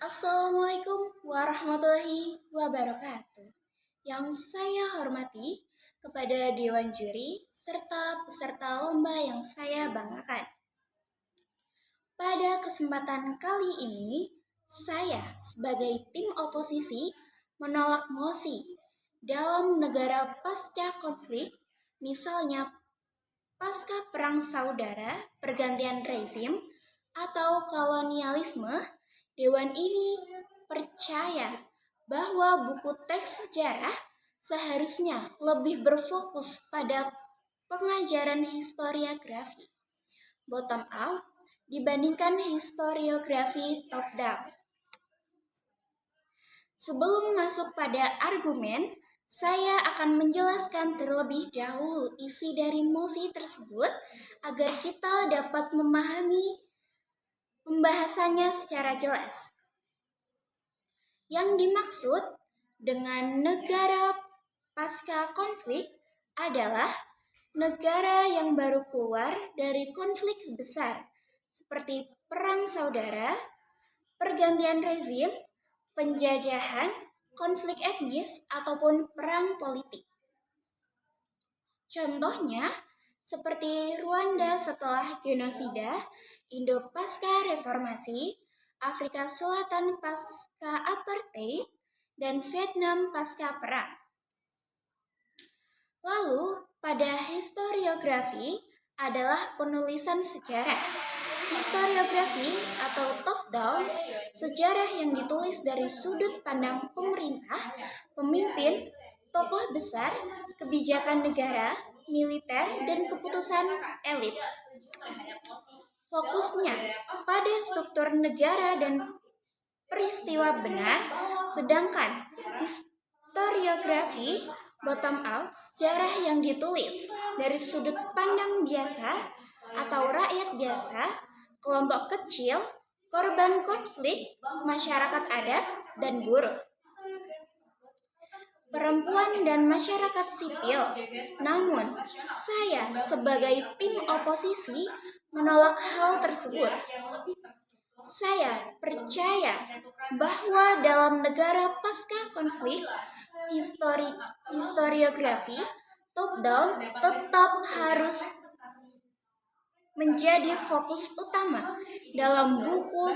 Assalamualaikum warahmatullahi wabarakatuh. Yang saya hormati kepada Dewan Juri serta peserta lomba yang saya banggakan. Pada kesempatan kali ini, saya sebagai tim oposisi menolak mosi dalam negara pasca konflik, misalnya pasca perang saudara, pergantian rezim, atau kolonialisme. Dewan ini percaya bahwa buku teks sejarah seharusnya lebih berfokus pada pengajaran historiografi bottom up dibandingkan historiografi top down. Sebelum masuk pada argumen, saya akan menjelaskan terlebih dahulu isi dari mosi tersebut agar kita dapat memahami pembahasannya secara jelas. Yang dimaksud dengan negara pasca konflik adalah negara yang baru keluar dari konflik besar seperti perang saudara, pergantian rezim, penjajahan, konflik etnis, ataupun perang politik. Contohnya, seperti Rwanda setelah genosida, Indo pasca reformasi, Afrika Selatan pasca apartheid, dan Vietnam pasca perang. Lalu, pada historiografi adalah penulisan sejarah. Historiografi atau top-down, sejarah yang ditulis dari sudut pandang pemerintah, pemimpin, tokoh besar, kebijakan negara, militer, dan keputusan elit. Fokusnya pada struktur negara dan peristiwa benar, sedangkan historiografi bottom out, sejarah yang ditulis dari sudut pandang biasa atau rakyat biasa, kelompok kecil, korban konflik, masyarakat adat, dan buruh, perempuan dan masyarakat sipil. Namun, saya sebagai tim oposisi menolak hal tersebut. Saya percaya bahwa dalam negara pasca konflik, historiografi top down tetap harus menjadi fokus utama dalam buku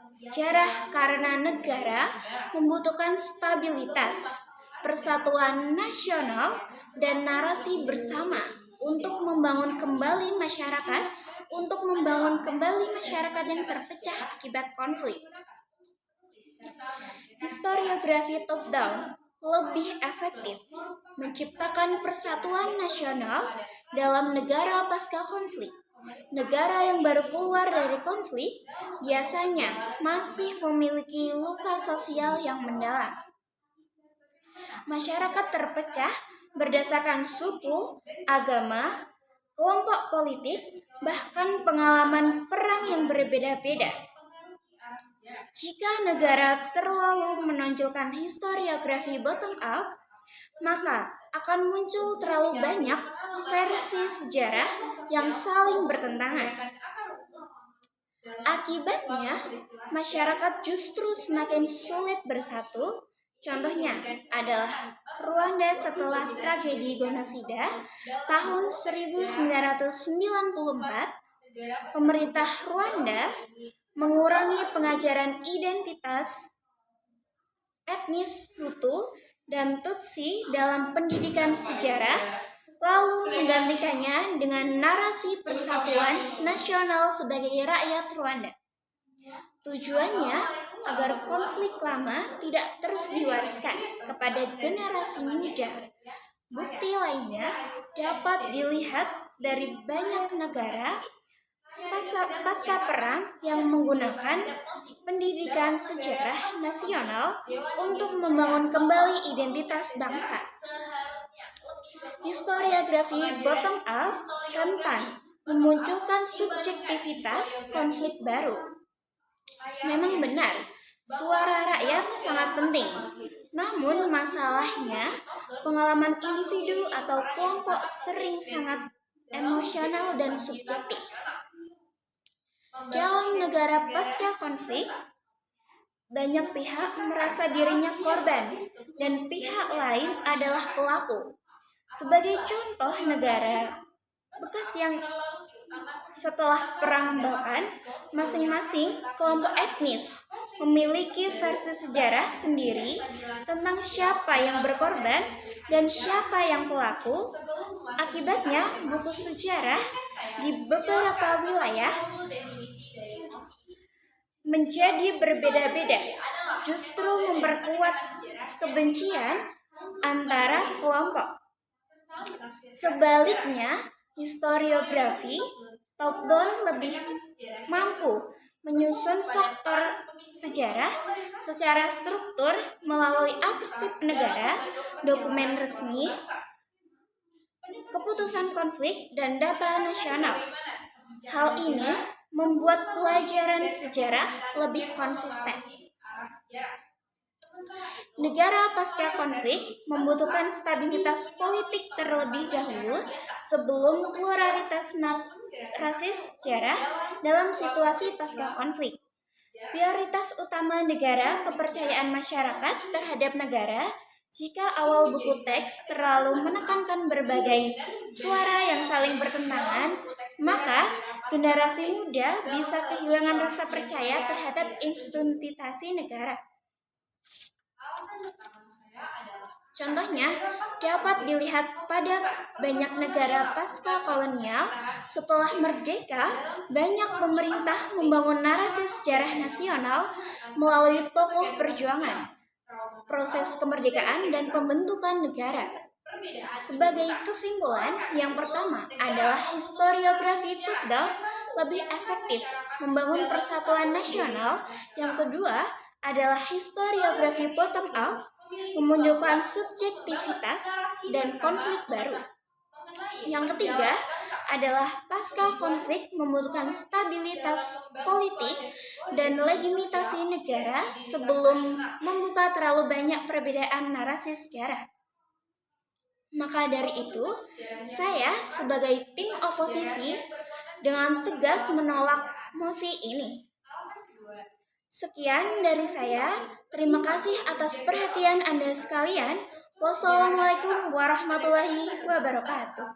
sejarah karena negara membutuhkan stabilitas, persatuan nasional, dan narasi bersama untuk membangun kembali masyarakat yang terpecah akibat konflik. Historiografi top down lebih efektif menciptakan persatuan nasional dalam negara pasca konflik. Negara yang baru keluar dari konflik biasanya masih memiliki luka sosial yang mendalam. Masyarakat terpecah berdasarkan suku, agama, kelompok politik, bahkan pengalaman perang yang berbeda-beda. Jika negara terlalu menonjolkan historiografi bottom up, maka akan muncul terlalu banyak versi sejarah yang saling bertentangan. Akibatnya, masyarakat justru semakin sulit bersatu. Contohnya adalah Rwanda setelah tragedi genosida tahun 1994. Pemerintah Rwanda mengurangi pengajaran identitas etnis Hutu dan Tutsi dalam pendidikan sejarah, lalu menggantikannya dengan narasi persatuan nasional sebagai rakyat Rwanda. Tujuannya agar konflik lama tidak terus diwariskan kepada generasi muda. Bukti lainnya dapat dilihat dari banyak negara pasca perang yang menggunakan pendidikan sejarah nasional untuk membangun kembali identitas bangsa. Historiografi bottom up rentan memunculkan subjektivitas konflik baru. Memang benar, suara rakyat sangat penting. Namun masalahnya, pengalaman individu atau kelompok sering sangat emosional dan subjektif. Dalam negara pasca konflik, banyak pihak merasa dirinya korban dan pihak lain adalah pelaku. Sebagai contoh negara bekas yang setelah Perang Balkan, masing-masing kelompok etnis memiliki versi sejarah sendiri tentang siapa yang berkorban dan siapa yang pelaku. Akibatnya, buku sejarah di beberapa wilayah menjadi berbeda-beda, justru memperkuat kebencian antara kelompok. Sebaliknya, historiografi top-down lebih mampu menyusun faktor sejarah secara struktur melalui arsip negara, dokumen resmi, keputusan konflik, dan data nasional. Hal ini membuat pelajaran sejarah lebih konsisten. Negara pasca konflik membutuhkan stabilitas politik terlebih dahulu sebelum pluralitas narasi sejarah dalam situasi pasca konflik. Prioritas utama negara kepercayaan masyarakat terhadap negara. Jika awal buku teks terlalu menekankan berbagai suara yang saling bertentangan, maka generasi muda bisa kehilangan rasa percaya terhadap institusi negara. Contohnya dapat dilihat pada banyak negara pasca kolonial. Setelah merdeka, banyak pemerintah membangun narasi sejarah nasional melalui tokoh perjuangan, proses kemerdekaan, dan pembentukan negara. Sebagai kesimpulan, yang pertama adalah historiografi top-down lebih efektif membangun persatuan nasional. Yang kedua adalah historiografi bottom-up memunculkan subjektivitas dan konflik baru. Yang ketiga adalah pasca konflik membutuhkan stabilitas politik dan legitimasi negara sebelum membuka terlalu banyak perbedaan narasi sejarah. Maka dari itu, saya sebagai tim oposisi dengan tegas menolak mosi ini. Sekian dari saya. Terima kasih atas perhatian Anda sekalian. Wassalamualaikum warahmatullahi wabarakatuh.